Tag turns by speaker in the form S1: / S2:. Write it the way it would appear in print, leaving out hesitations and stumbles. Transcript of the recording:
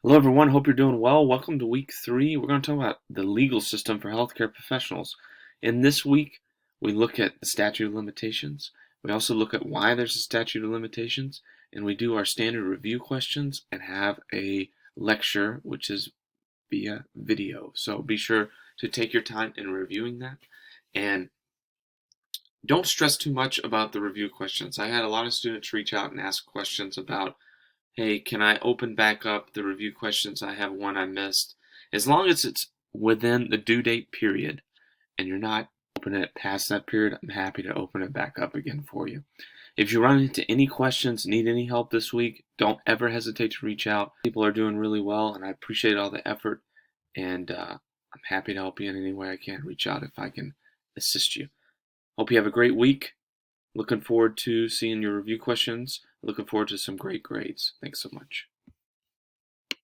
S1: Hello, everyone. Hope you're doing well. Welcome to week 3. We're going to talk about the legal system for healthcare professionals. In this week, we look at the statute of limitations. We also look at why there's a statute of limitations, and we do our standard review questions and have a lecture, which is via video. So be sure to take your time in reviewing that. And don't stress too much about the review questions. I had a lot of students reach out and ask questions about, hey, can I open back up the review questions? I have one I missed. As long as it's within the due date period and you're not opening it past that period, I'm happy to open it back up again for you. If you run into any questions, need any help this week, don't ever hesitate to reach out. People are doing really well, and I appreciate all the effort, and I'm happy to help you in any way I can. Reach out if I can assist you. Hope you have a great week. Looking forward to seeing your review questions. Looking forward to some great grades. Thanks so much.